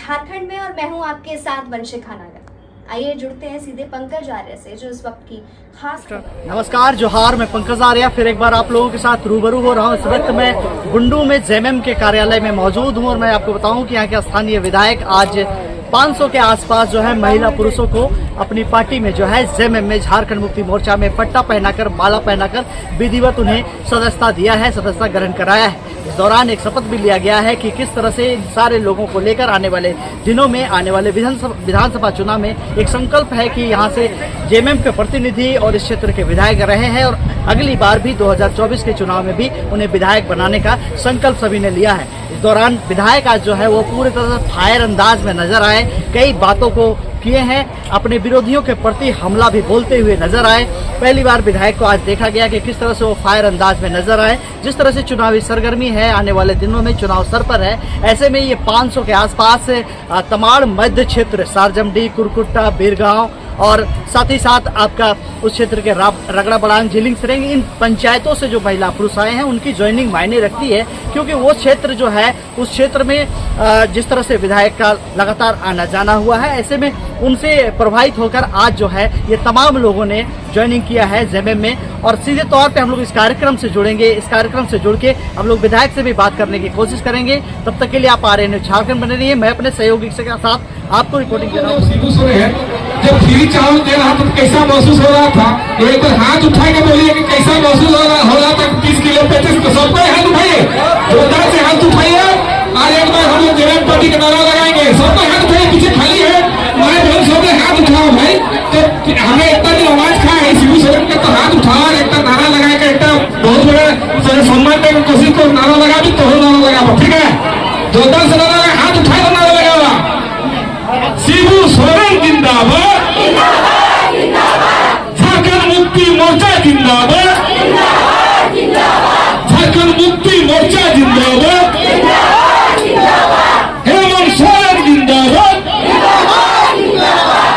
झारखंड में और मैं हूं आपके साथ वंशिका नागर। आइए जुड़ते हैं सीधे पंकज आर्य से जो इस वक्त की खास खबर। नमस्कार, जोहार। मैं पंकज आर्य फिर एक बार आप लोगों के साथ रूबरू हो रहा हूं। इस वक्त मैं बुंडू में जेएमएम के कार्यालय में मौजूद हूं और मैं आपको बताऊं कि यहाँ के स्थानीय विधायक आज 500 के आसपास जो है महिला पुरुषों को अपनी पार्टी में जो है जेएमएम में झारखंड मुक्ति मोर्चा में पट्टा पहनाकर माला पहनाकर विधिवत उन्हें सदस्यता दिया है, सदस्यता ग्रहण कराया है। इस दौरान एक शपथ भी लिया गया है कि किस तरह से इन सारे लोगों को लेकर आने वाले दिनों में आने वाले विधानसभा चुनाव में एक संकल्प है कि यहाँ से जेएमएम के प्रतिनिधि और इस क्षेत्र के विधायक रहे हैं और अगली बार भी 2024 के चुनाव में भी उन्हें विधायक बनाने का संकल्प सभी ने लिया है। इस दौरान विधायक आज जो है वो पूरी तरह से फायर अंदाज में नजर आए, कई बातों को किए हैं, अपने विरोधियों के प्रति हमला भी बोलते हुए नजर आए। पहली बार विधायक को आज देखा गया कि किस तरह से वो फायर अंदाज में नजर आए। जिस तरह से चुनावी सरगर्मी है, आने वाले दिनों में चुनाव सर पर है, ऐसे में ये 500 के आसपास तमाड़ मध्य क्षेत्र सारजमडी, कुरकुट्टा, बीरगांव और साथ ही साथ आपका उस क्षेत्र के रगड़ा बड़ांग, झिलिंग सरेंग, इन पंचायतों से जो महिला पुरुष आए हैं उनकी ज्वाइनिंग मायने रखती है, क्योंकि वो क्षेत्र जो है उस क्षेत्र में जिस तरह से विधायक का लगातार आना जाना हुआ है, ऐसे में उनसे प्रभावित होकर आज जो है ये तमाम लोगों ने ज्वाइनिंग किया है जेएमएम में। और सीधे तौर पे हम लोग इस कार्यक्रम से जुड़ेंगे, इस कार्यक्रम से जुड़ के हम लोग विधायक से भी बात करने की कोशिश करेंगे। तब तक के लिए आप RN न्यूज़ झारखंड बने रहिए। मैं अपने सहयोगी के साथ आपको रिपोर्टिंग कर रहा हूँ। जब फ्री चावल दे रहा तो कैसा महसूस हो रहा था, एक बार हाथ उठा के बोलिए कि कैसा महसूस हो रहा था। 30 किलो 35 को सबको हाथ उठाइए, जोरदार से हाथ उठाइए। आज एक बार हम लोग जेएमएम पार्टी का नारा लगाएंगे, सबको हाथ उठाइए, पीछे खाली है, हमारे बहन सबने हाथ उठाओ भाई। तो हमें इतना जो आवाज खा है शिबू सोरेन का, तो हाथ उठाओ और एक नारा लगाएगा, एक बहुत बड़ा सम्मान देने की कोशिश को नारा लगा भी तो नारा लगा, ठीक है? जोरदार से नारा लगा, हाथ उठाए तो नारा लगावा। शिबू सोरेन जिंदाबाद, झारखंड मुक्ति मोर्चा जिंदाबाद, झारखंड मुक्ति मोर्चा जिंदाबाद, हेमंत सोरेन जिंदाबाद,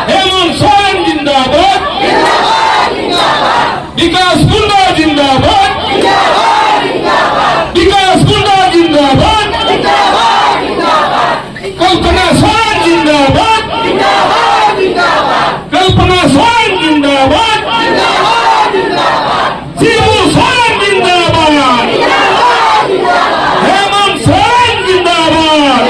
हेमंत सोरेन जिंदाबाद, विकास मुंडा जिंदाबाद, विकास मुंडा जिंदाबाद, कल्पना सोरेन जिंदाबाद, कल्पना सोरेन जिंदाबाद, शिबू सोरेन जिंदाबाद, हेमंत सोरेन जिंदाबाद।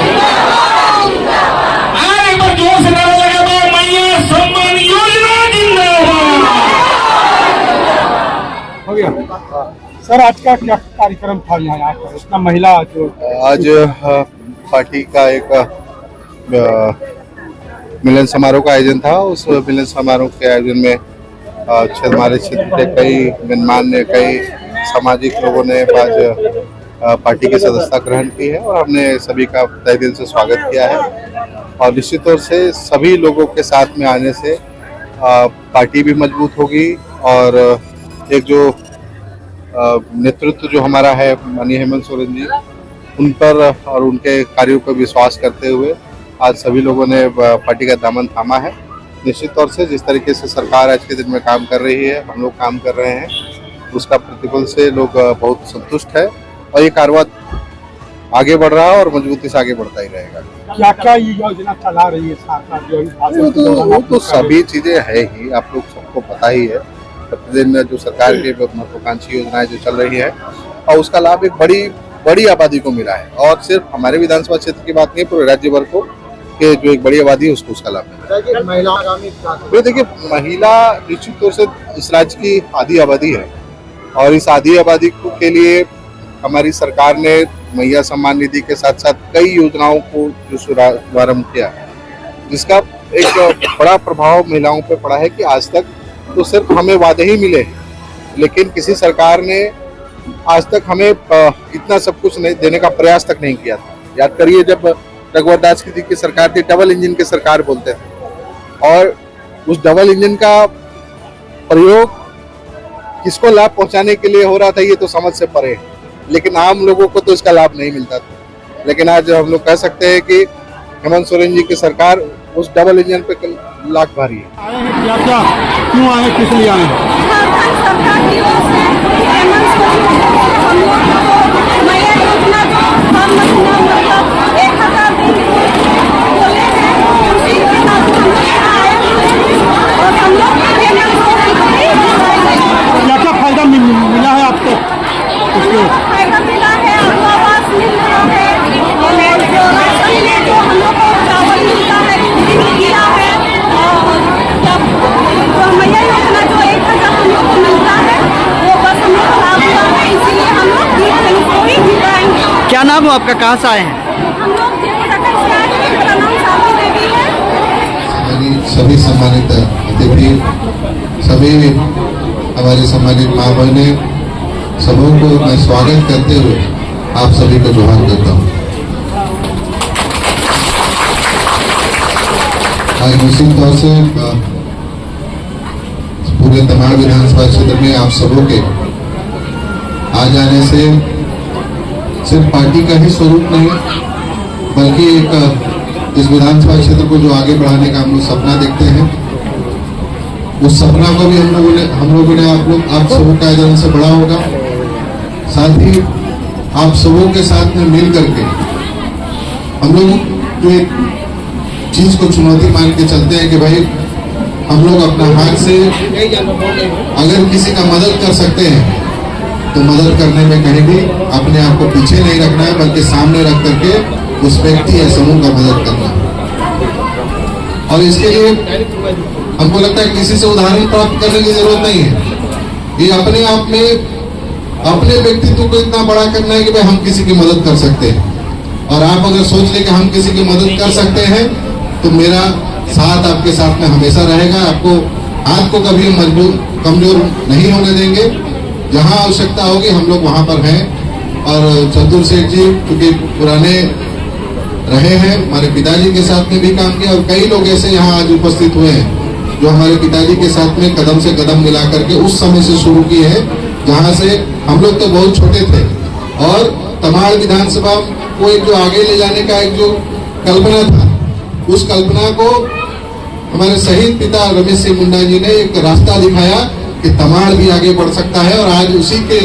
आज एक बार जोर से नारा लगा, मैया सम्मान योजना जिंदाबाद। हो गया सर। आज का क्या कार्यक्रम था यहाँ पर? इतना महिला जो आज पार्टी का एक मिलन समारोह का आयोजन था। उस मिलन समारोह के आयोजन में हमारे क्षेत्र के कई गणमान्य, कई सामाजिक लोगों ने आज पार्टी की सदस्यता ग्रहण की है और हमने सभी का तहे दिल से स्वागत किया है। और निश्चित तौर से सभी लोगों के साथ में आने से पार्टी भी मजबूत होगी और एक जो नेतृत्व जो हमारा है माननीय हेमंत सोरेन जी, उन पर और उनके कार्यों पर विश्वास करते हुए आज सभी लोगों ने पार्टी का दामन थामा है। निश्चित तौर से जिस तरीके से सरकार आज के दिन में काम कर रही है, हम लोग काम कर रहे हैं, उसका प्रतिफल से लोग बहुत संतुष्ट है और ये कारवां आगे बढ़ रहा है और मजबूती से आगे बढ़ता ही रहेगा। क्या क्या ये योजना चला रही है सरकार? वो तो सभी चीजें है ही, आप लोग सबको पता ही है। प्रतिदिन जो सरकार की महत्वाकांक्षी योजनाएं जो चल रही है और उसका लाभ एक बड़ी आबादी को मिला है और सिर्फ हमारे विधानसभा क्षेत्र की बात नहीं, पूरे राज्य भर को के जो एक बड़ी आबादी है उसको उसका लाभ मिला है। महिला देखिए, महिला निश्चित तौर से इस राज्य की आधी आबादी है और इस आधी आबादी के लिए हमारी सरकार ने मैया सम्मान निधि के साथ साथ कई योजनाओं को जो शुभारम्भ किया, जिसका एक बड़ा प्रभाव महिलाओं पर पड़ा है कि आज तक तो सिर्फ हमें वादे ही मिले, लेकिन किसी सरकार ने आज तक हमें इतना सब कुछ नहीं देने का प्रयास तक नहीं किया था। याद करिए, जब रघुवर दास जी की सरकार थी, डबल इंजन की सरकार बोलते थे और उस डबल इंजन का प्रयोग किसको लाभ पहुंचाने के लिए हो रहा था ये तो समझ से परे, लेकिन आम लोगों को तो इसका लाभ नहीं मिलता था। लेकिन आज हम लोग कह सकते हैं कि हेमंत सोरेन जी की सरकार उस डबल इंजन पे लाख भारी है। आए हैं क्या क्यों आए, किस लिए आए? सरकार की ओर से हेमंत सोरेन जी हम लोग को नया योजना जो हर महीना मतलब 1000 दिन नाम हो आपका, कहाँ से आए हैं? हम लोग देवप्रखंड से आए हैं, मेरा नाम सावनी देवी है। सभी सम्मानित अतिथि, सभी हमारे सम्मानित माँ बहने, सबों को मैं स्वागत करते हुए आप सभी को जोहार देता हूँ। आज निश्चित तौर से पूरे तमाड़ विधानसभा क्षेत्र में आप सबों के आ जाने से सिर्फ पार्टी का ही स्वरूप नहीं, बल्कि एक इस विधानसभा क्षेत्र को जो आगे बढ़ाने का हम लोग सपना देखते हैं, उस सपना को भी हम लोगों ने आप सबों का आयोजन से बड़ा होगा। साथ ही आप सबों के साथ में मिल करके हम लोग जो एक चीज को चुनौती मान के चलते हैं कि भाई हम लोग अपना हाथ से अगर किसी का मदद कर सकते हैं तो मदद करने में कहीं भी अपने आप को पीछे नहीं रखना है, बल्कि सामने रख करके उस व्यक्ति या समूह का मदद करना। और इसके लिए हमको लगता है किसी से उदाहरण प्राप्त करने की जरूरत नहीं है। ये अपने आप में अपने व्यक्तित्व को इतना बड़ा करना है कि भाई हम किसी की मदद कर सकते हैं। और आप अगर सोच ले कि हम किसी की मदद कर सकते हैं तो मेरा साथ आपके साथ में हमेशा रहेगा। आपको हाथ को कभी मजबूत कमजोर नहीं होने देंगे। जहां आवश्यकता होगी हम लोग वहां पर हैं। और चतुर सेठ जी क्योंकि पुराने रहे हैं, हमारे पिताजी के साथ में भी काम किया, और कई लोग ऐसे यहाँ आज उपस्थित हुए हैं जो हमारे पिताजी के साथ में कदम से कदम मिला करके उस समय से शुरू किए हैं जहाँ से हम लोग तो बहुत छोटे थे। और तमाड़ विधानसभा को एक जो आगे ले जाने का एक जो कल्पना था, उस कल्पना को हमारे शहीद पिता रमेश सिंह मुंडा जी ने एक रास्ता दिखाया कि तमाड़ भी आगे बढ़ सकता है। और आज उसी के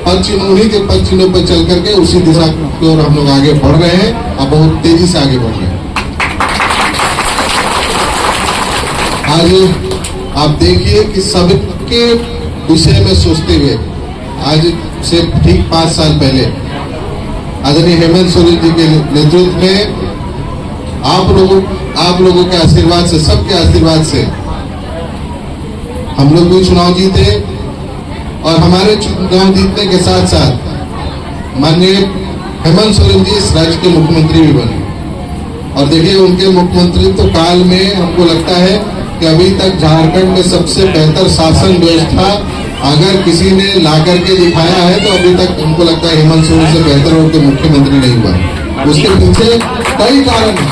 उन्हीं के पद चिन्हों पर चल करके उसी दिशा की ओर हम लोग आगे बढ़ रहे हैं और बहुत तेजी से आगे बढ़ रहे हैं। आज आप देखिए कि सबके विषय में सोचते हुए आज से ठीक 5 साल पहले आदरणीय हेमंत सोरेन जी के नेतृत्व में आप लोगों के आशीर्वाद से, सबके आशीर्वाद से हम लोग भी चुनाव जीते। और हमारे चुनाव जीतने के साथ साथ माननीय हेमंत सोरेन जी इस राज्य के मुख्यमंत्री भी बने। और देखिए उनके मुख्यमंत्रित्व काल में हमको लगता है कि अभी तक झारखंड में सबसे बेहतर शासन व्यवस्था अगर किसी ने ला करके दिखाया है तो अभी तक हमको लगता है हेमंत सोरेन से बेहतर होकर मुख्यमंत्री नहीं हुआ। उसके पीछे कई कारण हैं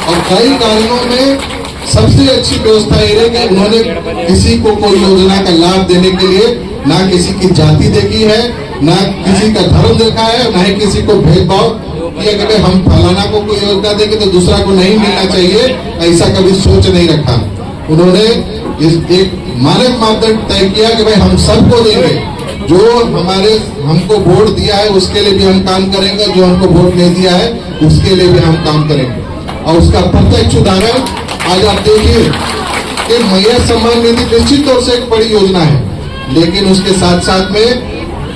और कई कारणों में सबसे अच्छी व्यवस्था ये है कि उन्होंने किसी को कोई योजना का लाभ देने के लिए ना किसी की जाति देखी है, ना किसी का धर्म देखा है, ना ही किसी को भेदभाव किया कि हम फलाना को कोई योजना देंगे तो दूसरा को नहीं मिलना चाहिए, ऐसा कभी सोच नहीं रखा। उन्होंने एक मानक मापदंड तय किया कि भाई हम सबको देंगे, जो हमको वोट दिया है उसके लिए भी हम काम करेंगे, जो हमको वोट नहीं दिया है उसके लिए भी हम काम करेंगे। और उसका प्रत्यक्ष उदाहरण आज आप देखिए कि मैया सम्मान निधि निश्चित तौर से एक बड़ी योजना है, लेकिन उसके साथ साथ में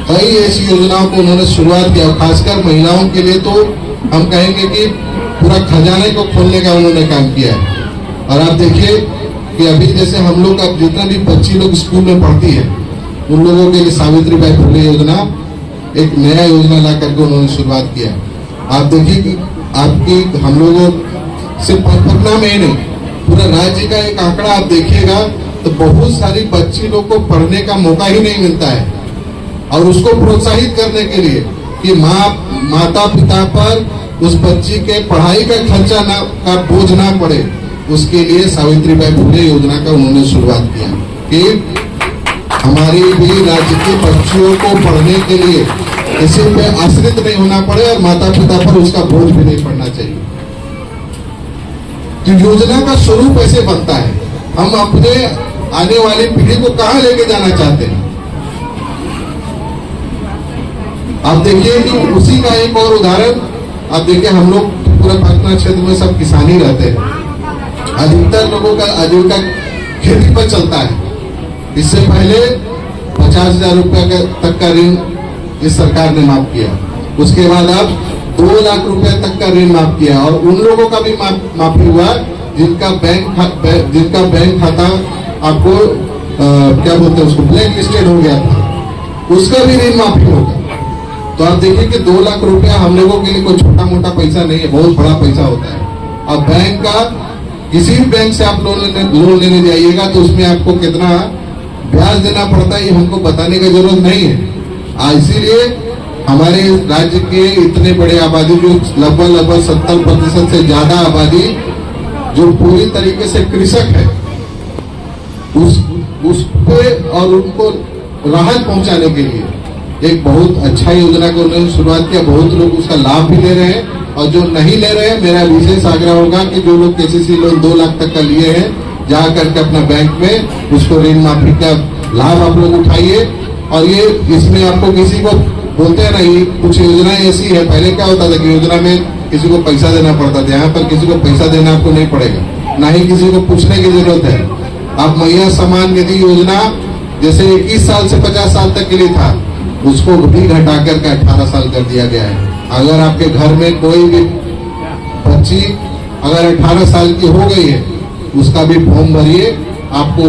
कई ऐसी योजनाओं को उन्होंने शुरुआत किया। खासकर महिलाओं के लिए तो हम कहेंगे कि पूरा खजाने को खोलने का उन्होंने काम किया है। और आप देखिए कि अभी जैसे हम लोग का जितना भी बच्ची लोग स्कूल में पढ़ती है उन लोगों के लिए सावित्रीबाई फुले योजना एक नया योजना ला करके उन्होंने शुरुआत किया। आप देखिए कि आपकी हम लोगों सिर्फ पटना में ही नहीं पूरा राज्य का एक आंकड़ा आप देखिएगा तो बहुत सारी बच्ची लोग को पढ़ने का मौका ही नहीं मिलता है। और उसको प्रोत्साहित करने के लिए कि माता पिता पर उस बच्ची के पढ़ाई का खर्चा का बोझ ना पड़े, उसके लिए सावित्रीबाई फुले योजना का उन्होंने शुरुआत किया कि हमारी भी राज्य की बच्चियों को पढ़ने के लिए किसी पे आश्रित नहीं होना पड़े और माता पिता पर उसका बोझ भी नहीं पड़ना चाहिए। तो योजना का स्वरूप ऐसे बनता है, हम अपने आने वाली पीढ़ी को कहाँ लेके जाना चाहते हैं। आप देखिए कि उसी का एक और उदाहरण आप देखिए, हम लोग पूरा पटना क्षेत्र में सब किसान ही रहते हैं, अधिकतर लोगों का आजीविका खेती पर चलता है। इससे पहले 50,000 रुपए तक का ऋण इस सरकार ने माफ किया, उसके बाद अब 2 लाख रुपए तक का ऋण माफ किया और उन लोगों का भी माफी हुआ जिनका बैंक खाता आपको क्या बोलते हैं उसको ब्लैक लिस्टेड हो गया था, उसका भी ऋण माफी होगा। तो आप देखिए कि 2 लाख रुपया हम लोगों के लिए कोई छोटा मोटा पैसा नहीं है, बहुत बड़ा पैसा होता है। अब बैंक का किसी भी बैंक से आप लोन लेने जाइएगा तो उसमें आपको कितना ब्याज देना पड़ता है ये हमको बताने की जरूरत नहीं है। इसीलिए हमारे राज्य के इतने बड़े आबादी जो लगभग 70% से ज्यादा आबादी जो पूरी तरीके से कृषक है, उस पे और उनको राहत पहुंचाने के लिए एक बहुत अच्छा योजना को उन्होंने शुरुआत किया। बहुत लोग उसका लाभ भी ले रहे हैं और जो नहीं ले रहे हैं, मेरा विशेष आग्रह होगा कि जो लोग केसीसी लोन 2 लाख तक का लिए हैं, जा करके अपना बैंक में उसको ऋण माफी का लाभ आप लोग उठाइए। और ये इसमें आपको किसी को बोलते हैं ना, ये कुछ योजनाएं ऐसी है, पहले क्या होता था कि योजना में किसी को पैसा देना पड़ता था, यहाँ पर किसी को पैसा देना आपको नहीं पड़ेगा, ना ही किसी को पूछने की जरूरत है। अब महिला सम्मान निधि योजना जैसे 21 साल से 50 साल तक के लिए था, उसको भी घटा करके 18 साल कर दिया गया है। अगर आपके घर में कोई भी बच्ची अगर 18 साल की हो गई है, उसका भी फॉर्म भरिए। आपको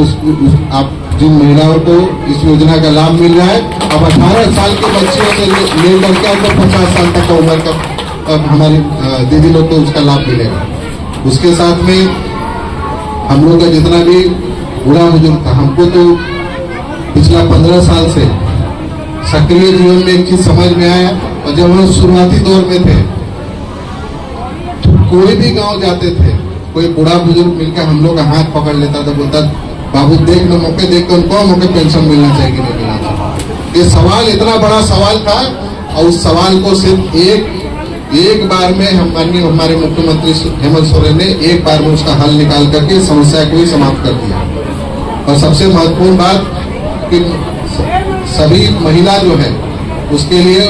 आप जिन महिलाओं को इस योजना का लाभ मिल रहा है, अब 18 साल की बच्चियों से लेकर के आपको 50 साल तक का उम्र का हमारी दीदी लोग को उसका लाभ मिलेगा। उसके साथ में हम लोग का जितना भी बूढ़ा बुजुर्ग था, हमको तो पिछला 15 साल से सक्रिय जीवन में एक चीज समझ में आया। और जब हम शुरुआती दौर में थे, कोई भी गांव जाते थे, कोई बूढ़ा बुजुर्ग मिलकर हम लोग का हाथ पकड़ लेता था, बोलता बाबू देख लो, मौके देख कर उनको मौके पेंशन मिलना चाहिए कि नहीं मिलना चाहिए। ये सवाल इतना बड़ा सवाल था और उस सवाल को सिर्फ एक बार में हमारे मुख्यमंत्री हेमंत सोरेन ने एक बार में उसका हल निकाल करके समस्या को ही समाप्त कर दिया। और सबसे महत्वपूर्ण बात कि सभी महिला जो है उसके लिए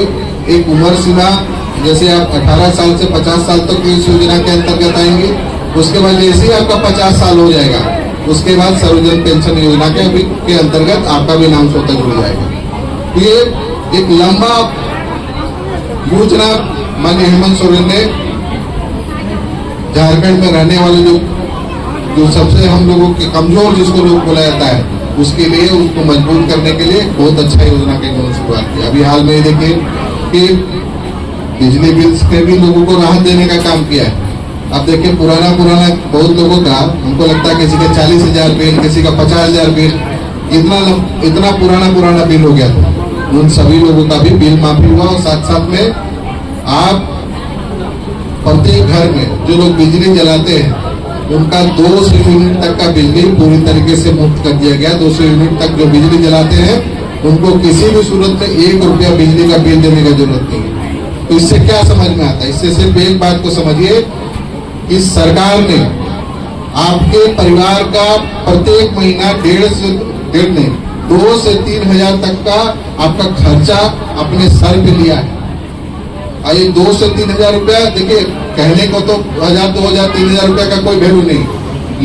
एक उम्र सीमा, जैसे आप 18 साल से 50 साल तक इस योजना के अंतर्गत आएंगे, उसके बाद जैसे ही आपका 50 साल हो जाएगा, उसके बाद सर्वजन पेंशन योजना के अंतर्गत आपका भी नाम स्वतः जुड़ जाएगा। ये एक लंबा योजना माननीय हेमंत सोरेन ने झारखंड में रहने वाले जो सबसे हम लोगों के कमजोर जिसको लोग बोला जाता है, उसके लिए उसको मजबूत करने के लिए बहुत अच्छा योजना की उन्होंने शुरुआत की। अभी हाल में देखिए कि बिजली बिल पे भी लोगों को राहत देने का काम किया है। अब देखिए पुराना बहुत लोगों का, हमको लगता है किसी का 40,000 बिल, किसी का 50,000 बिल, इतना पुराना बिल हो गया था। उन सभी लोगों का भी बिल माफी हुआ और साथ साथ में आप प्रत्येक घर में जो लोग बिजली जलाते हैं उनका 200 यूनिट तक का बिजली पूरी तरीके से मुक्त कर दिया गया। 200 यूनिट तक जो बिजली जलाते हैं उनको किसी भी सूरत में 1 रुपया बिजली का बिल देने की जरूरत नहीं है। तो इससे क्या समझ में आता है? इससे सिर्फ एक बात को समझिए कि सरकार ने आपके परिवार का प्रत्येक महीना 2 से 3 हजार तक का आपका खर्चा अपने सर पे लिया है। और ये 2 से 3 हजार रुपया, देखिए कहने को तो 1000, 2000, 3000 रुपया का कोई वैल्यू नहीं,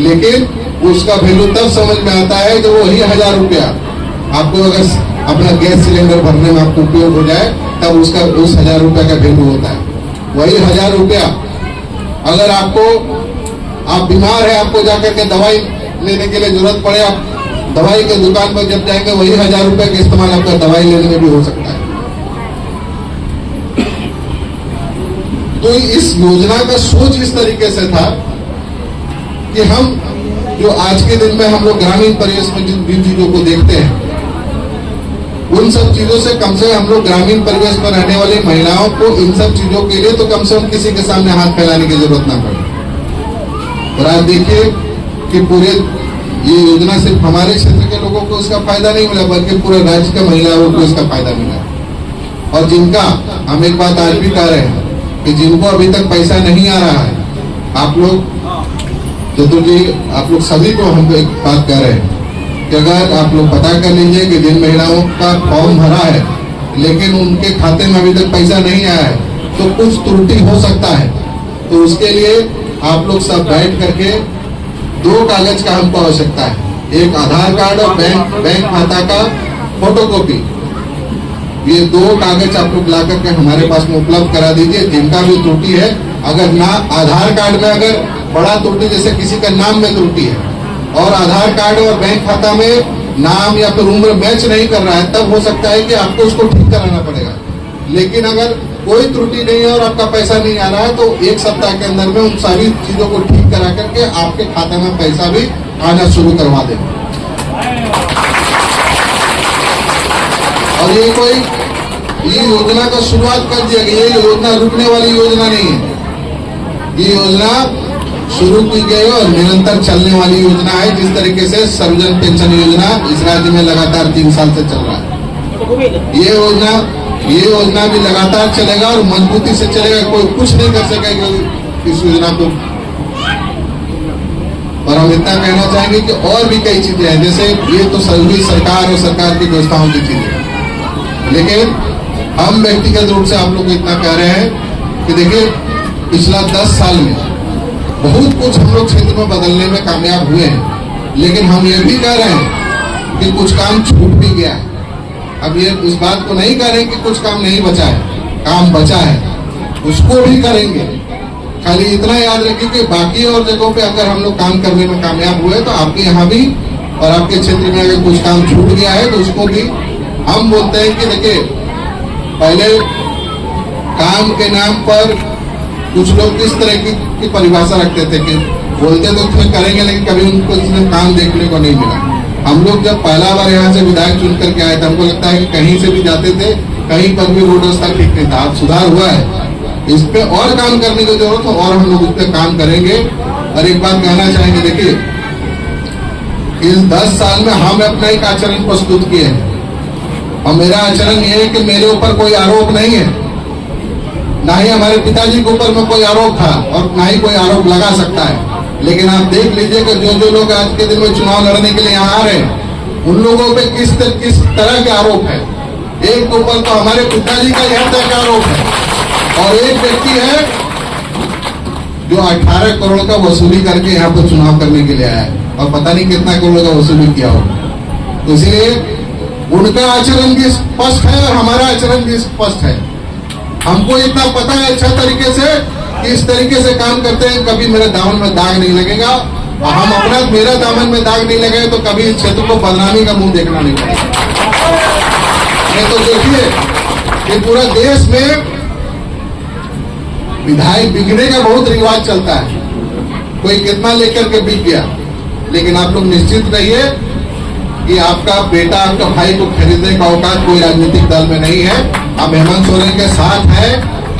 लेकिन उसका वैल्यू तब समझ में आता है जब वही 1000 रुपया आपको अगर अपना गैस सिलेंडर भरने में आपको उपयोग हो जाए, तब उस 1000 रुपया का वैल्यू होता है। वही 1000 रुपया अगर आप बीमार है, आपको जाकर के दवाई लेने के लिए जरूरत पड़े, आप दवाई के दुकान पर जब जाएंगे, वही 1000 रुपए का इस्तेमाल आपका दवाई लेने में भी हो सकता है। तो इस योजना का सोच इस तरीके से था कि हम जो आज के दिन में हम लोग ग्रामीण परिवेश में जिन चीजों को देखते हैं, उन सब चीजों से कम से कम हम लोग ग्रामीण परिवेश में रहने वाली महिलाओं को इन सब चीजों के लिए तो कम से कम किसी के सामने हाथ फैलाने की जरूरत ना पड़े। और आप देखिए कि पूरे ये योजना सिर्फ हमारे क्षेत्र के लोगों को इसका फायदा नहीं मिला, बल्कि पूरे राज्य के महिलाओं को इसका फायदा मिला। और जिनका हम एक बात आज भी कह रहे हैं कि जिनको अभी तक पैसा नहीं आ रहा है, आप लोग चतुर्थी, आप लोग सभी को हम एक बात कह रहे हैं कि अगर आप लोग पता कर लीजिए कि जिन महिलाओं का फॉर्म भरा है लेकिन उनके खाते में अभी तक पैसा नहीं आया है, तो कुछ त्रुटि हो सकता है। तो उसके लिए आप लोग सब बैठ करके 2 कागज का हमको आवश्यकता है, एक आधार कार्ड और बैंक खाता का फोटोकॉपी। ये 2 कागज आप लोग ला करके हमारे पास में उपलब्ध करा दीजिए। जिनका भी त्रुटि है, अगर ना आधार कार्ड में अगर बड़ा त्रुटि, जैसे किसी का नाम में त्रुटि है और आधार कार्ड और बैंक खाता में नाम या फिर उम्र मैच नहीं कर रहा है, तब हो सकता है कि आपको उसको ठीक कराना पड़ेगा। लेकिन अगर कोई त्रुटि नहीं है और आपका पैसा नहीं आ रहा है तो 1 सप्ताह के अंदर में उन सभी चीजों को ठीक करा करके आपके खाते में पैसा भी आना शुरू करवा दें। और ये योजना का शुरुआत कर दिया गया। ये योजना रुकने वाली योजना नहीं है, ये योजना शुरू की गई और निरंतर चलने वाली योजना है। जिस तरीके से सर्वजन पेंशन योजना इस राज्य में लगातार 3 साल से चल रहा है, ये योजना भी लगातार चलेगा और मजबूती से चलेगा। कोई कुछ नहीं कर सकेगा इस योजना को। और हम इतना कहना चाहेंगे कि और भी कई चीजें हैं, जैसे ये तो सभी सरकार और सरकार की व्यवस्थाओं की चीजें, लेकिन हम व्यक्तिगत रूप से आप लोग को इतना कह रहे हैं कि देखिए पिछला 10 साल में बहुत कुछ हम लोग क्षेत्र में बदलने में कामयाब हुए हैं, लेकिन हम ये भी कह रहे हैं कि कुछ काम छूट भी गया है। अब ये इस बात को नहीं कह रहे कि कुछ काम नहीं बचा है, काम बचा है, उसको भी करेंगे। खाली इतना याद रखिए कि बाकी और जगहों पे अगर हम लोग काम करने में कामयाब हुए तो आपके यहाँ भी और आपके क्षेत्र में अगर कुछ काम छूट गया है तो उसको भी हम बोलते हैं कि देखिए पहले काम के नाम पर कुछ लोग किस तरह की परिभाषा रखते थे कि बोलते तो फिर करेंगे लेकिन कभी उनको इसमें काम देखने को नहीं मिला। हम लोग जब पहला बार यहाँ से विधायक चुन करके आए थे हमको लगता है कि कहीं से भी जाते थे कहीं पर भी रोड रास्ता ठीक नहीं था। अब सुधार हुआ है, इस पे और काम करने की जरूरत है और हम लोग इस पे काम करेंगे। और एक बात कहना चाहेंगे, देखिए इस 10 साल में हम अपना एक आचरण प्रस्तुत किए हैं और मेरा आचरण ये है कि मेरे ऊपर कोई आरोप नहीं है, ना ही हमारे पिताजी के ऊपर में कोई आरोप था और ना ही कोई आरोप लगा सकता है। लेकिन आप देख लीजिए कि जो लोग आज के दिन में चुनाव लड़ने के लिए यहाँ आ रहे हैं उन लोगों पे किस तरह के आरोप है। एक के ऊपर तो हमारे पिताजी का यहाँ तक आरोप है और एक व्यक्ति है जो 18 करोड़ का वसूली करके यहाँ पर चुनाव करने के लिए आया है और पता नहीं कितना करोड़ का वसूली किया होगा। तो इसलिए उनका आचरण भी स्पष्ट है और हमारा आचरण भी स्पष्ट है। हमको इतना पता है अच्छा तरीके से कि इस तरीके से काम करते हैं कभी मेरे दामन में दाग नहीं लगेगा और हम अपना मेरा दामन में दाग नहीं लगेगा तो कभी इस क्षेत्र को बदनामी का मुंह देखना नहीं पड़ेगा। नहीं तो देखिए कि पूरा देश में विधायक बिकने का बहुत रिवाज चलता है, कोई कितना लेकर के बिक गया, लेकिन आप लोग निश्चित रहिए कि आपका बेटा आपका भाई को खरीदने का औकात कोई राजनीतिक दल में नहीं है। हम हेमंत सोरेन के साथ हैं,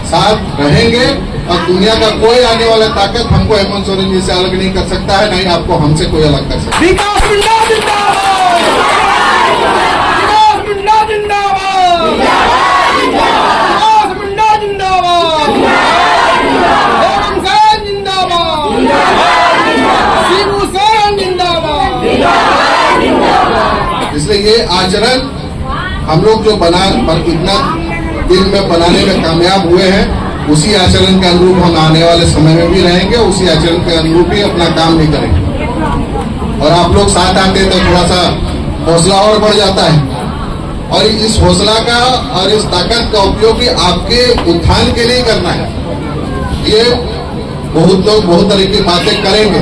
साथ रहेंगे और दुनिया का कोई आने वाला ताकत हमको हेमंत सोरेन जी से अलग नहीं कर सकता है, नहीं आपको हमसे कोई अलग कर सकता है। विकास मुंडा जिंदाबाद, विकास मुंडा जिंदाबाद, विकास मुंडा जिंदाबाद, हेमंत सोरेन जिंदाबाद, शिबू सोरेन जिंदाबाद। इसलिए ये आचरण हम लोग जो इतना दिन में बनाने में कामयाब हुए हैं उसी आचरण के अनुरूप हम आने वाले समय में भी रहेंगे, उसी आचरण के अनुरूप ही अपना काम भी करेंगे। और आप लोग साथ आते हैं तो थोड़ा सा हौसला और बढ़ जाता है और इस हौसला का और इस ताकत का उपयोग भी आपके उत्थान के लिए करना है। ये बहुत लोग बहुत तरह की बातें करेंगे,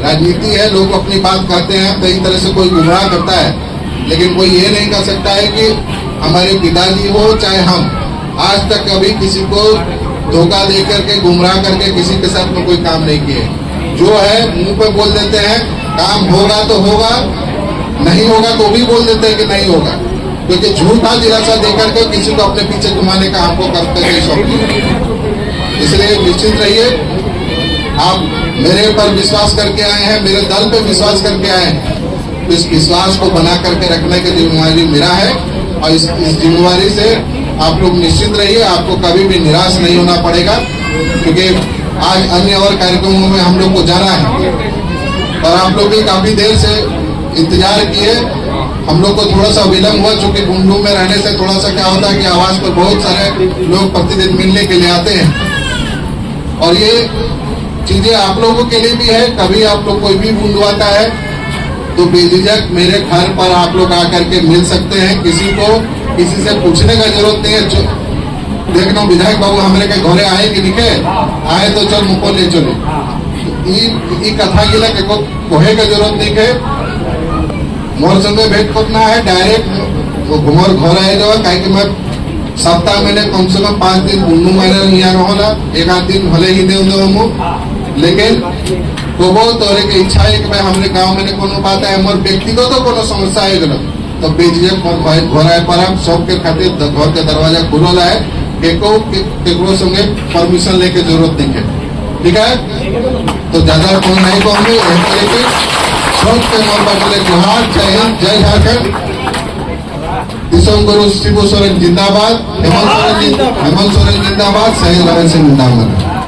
राजनीति है, लोग अपनी बात कहते हैं, कई तरह से कोई गुमराह करता है, लेकिन कोई ये नहीं कर सकता है कि हमारे पिताजी हो चाहे हम आज तक कभी किसी को धोखा दे करके गुमराह करके किसी के साथ में कोई काम नहीं किए। जो है मुंह पे बोल देते हैं काम होगा तो होगा, नहीं होगा तो भी बोल देते हैं कि नहीं होगा, क्योंकि झूठा दिलासा देकर के किसी को अपने पीछे घुमाने का हमको करते नहीं शौक। इसलिए निश्चित रहिए आप मेरे पर विश्वास करके आए हैं, मेरे दल पे विश्वास करके आए हैं, इस विश्वास को बना करके रखने की जिम्मेवारी मेरा है और इस जिम्मेवारी से आप लोग निश्चित रहिए, आपको कभी भी निराश नहीं होना पड़ेगा, क्योंकि आज अन्य और कार्यक्रमों में हम लोग को जाना है और आप लोग भी काफी देर से इंतजार किए। हम लोग को थोड़ा सा विलम्ब हुआ क्योंकि गुंडू में रहने से थोड़ा सा क्या होता है कि आवाज पर बहुत सारे लोग प्रतिदिन मिलने के लिए आते हैं और ये चीजें आप लोगों के लिए भी है। कभी आप लोग कोई भी गुंडू आता है तो बेझिझक मेरे घर पर आप लोग आकर के मिल सकते हैं, किसी को किसी से पूछने का जरूरत नहीं है। देखना विधायक बाबू हमारे के घरे आए कि निके आए तो चल मुको ले चलो, ई कथा गिला के कोहे का जरूरत नहीं है। मोर संगे भेंट करना है डायरेक्ट वो घुमर घर आए जाओ, कहीं कि मैं सप्ताह मैंने कम से कम 5 दिन बुन्नू मैंने यहाँ रहा, एक आध दिन भले ही दे लेकिन को तोरे के इच्छा है कि भाई हमरे गांव में कोनो बात है मोर व्यक्तिगत तो कोनो समस्या है गलो तो बेझिझक घर आए पर हम सबके खातिर घर के दरवाजा खुलल है, केकरो संगे परमिशन लेके जरूरत नहीं है, ठीक है। तो ज्यादा फोन नहीं कहूंगे, सबके मोर बाटले जोहार, जय हिंद, जय झारखंड। दिसोम गुरु शिबू सोरेन जिंदाबाद, हेमंत सोरेन जिंदाबाद, शहीद भगत सिंह जिंदाबाद।